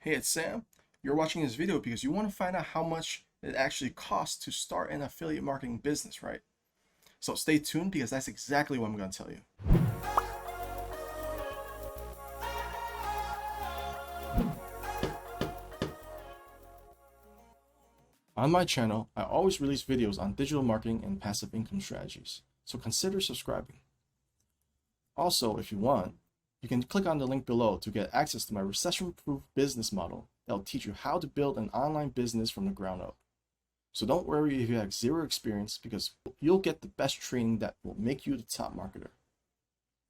Hey, it's Sam. You're watching this video because you want to find out how much it actually costs to start an affiliate marketing business, right? So stay tuned because that's exactly what I'm going to tell you. On my channel, I always release videos on digital marketing and passive income strategies, so consider subscribing. Also, if you want, you can click on the link below to get access to my recession-proof business model that will teach you how to build an online business from the ground up. So don't worry if you have zero experience, because you'll get the best training that will make you the top marketer.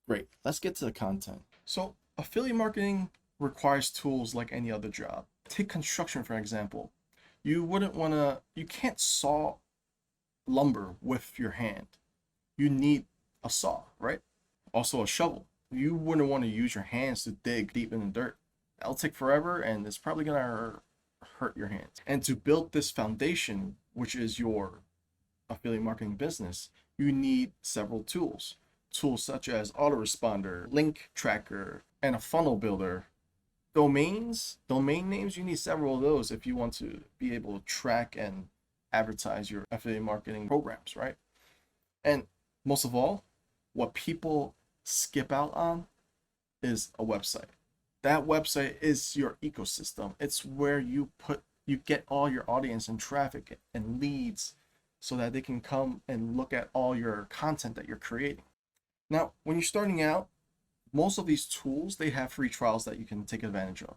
Great, let's get to the content. So affiliate marketing requires tools like any other job. Take construction for example. You can't saw lumber with your hand. You need a saw, right? Also a shovel. You wouldn't want to use your hands to dig deep in the dirt. That'll take forever and it's probably gonna hurt your hands. And to build this foundation, which is your affiliate marketing business, you need several tools. Tools such as AUTORESPONDER, link tracker, and a funnel builder. Domain names, you need several of those if you want to be able to track and advertise your affiliate marketing programs, right? And most of all, what people skip out on is a website. That website is your ecosystem. It's where you get all your audience and traffic and leads so that they can come and look at all your content that you're creating. Now, when you're starting out, most of these tools, they have free trials that you can take advantage of.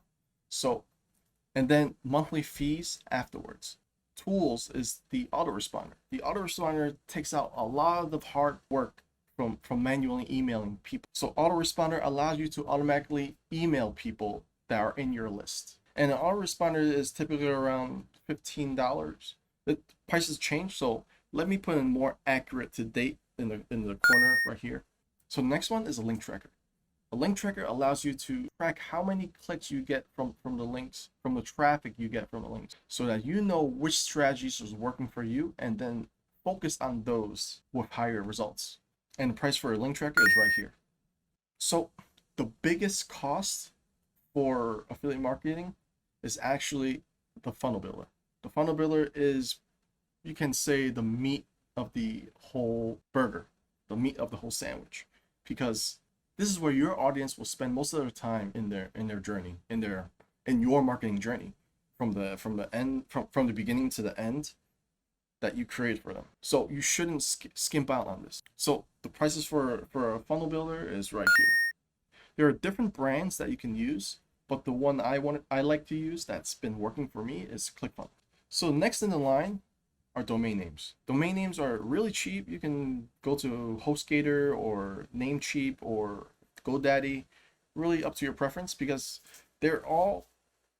So, and then monthly fees afterwards. Tools is the autoresponder. The autoresponder takes out a lot of the hard work from manually emailing people. So autoresponder allows you to automatically email people that are in your list. And an autoresponder is typically around $15. The prices change, so let me put in more accurate to date in the corner right here. So the next one is a link tracker. A link tracker allows you to track how many clicks you get from the links, from the traffic you get from the links, so that you know which strategies is working for you and then focus on those with higher results. And the price for a link tracker is right here. So the biggest cost for affiliate marketing is actually the funnel builder. The funnel builder is, you can say, the meat of the whole burger, the meat of the whole sandwich, because this is where your audience will spend most of their time in their journey, in your marketing journey, from the beginning to the end that you create for them. So you shouldn't skimp out on this. So the prices for a funnel builder is right here. There are different brands that you can use, but the one I like to use that's been working for me is ClickFunnels. So next in the line are domain names. Domain names are really cheap. You can go to HostGator or Namecheap or GoDaddy, really up to your preference, because they're all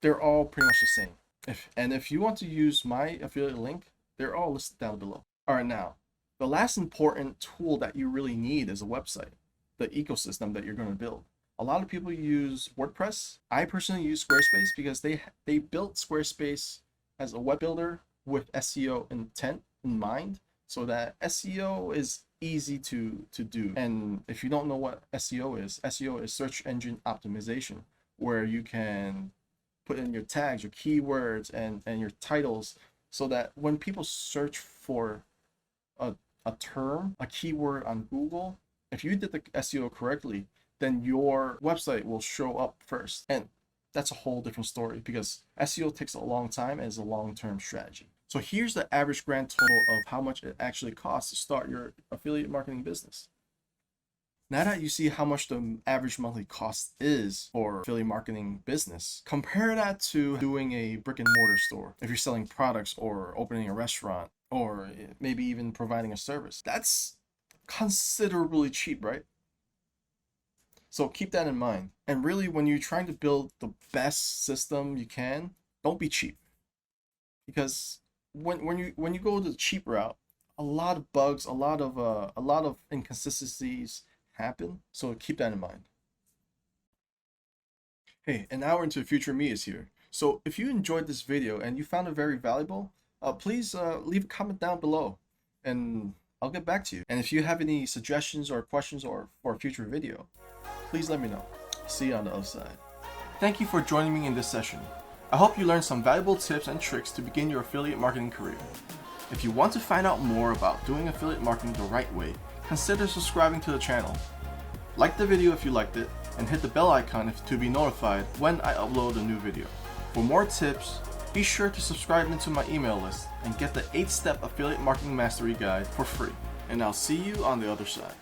pretty much the same. If you want to use my affiliate link, they're all listed down below. All right, now the last important tool that you really need is a website, the ecosystem that you're going to build. A lot of people use WordPress. I personally use Squarespace because they built Squarespace as a web builder with SEO intent in mind, so that SEO is easy to do. And if you don't know what SEO is search engine optimization, where you can put in your tags, your keywords, and your titles, so that when people search for a term, a keyword on Google, if you did the SEO correctly, then your website will show up first. And that's a whole different story, because SEO takes a long time and is a long-term strategy. So here's the average grand total of how much it actually costs to start your affiliate marketing business. Now that you see how much the average monthly cost is for affiliate marketing business, compare that to doing a brick and mortar store. If you're selling products or opening a restaurant or maybe even providing a service, that's considerably cheap, right? So keep that in mind. And really, when you're trying to build the best system you can, don't be cheap. Because when you go the cheap route, a lot of bugs, a lot of inconsistencies happen. So keep that in mind. Hey, an hour into the future me is here. So if you enjoyed this video and you found it very valuable, please leave a comment down below and I'll get back to you. And if you have any suggestions or questions or for a future video, please let me know. See you on the other side. Thank you for joining me in this session. I hope you learned some valuable tips and tricks to begin your affiliate marketing career. If you want to find out more about doing affiliate marketing the right way, consider subscribing to the channel. Like the video if you liked it, and hit the bell icon to be notified when I upload a new video. For more tips, be sure to subscribe into my email list and get the 8-step affiliate marketing mastery guide for free. And I'll see you on the other side.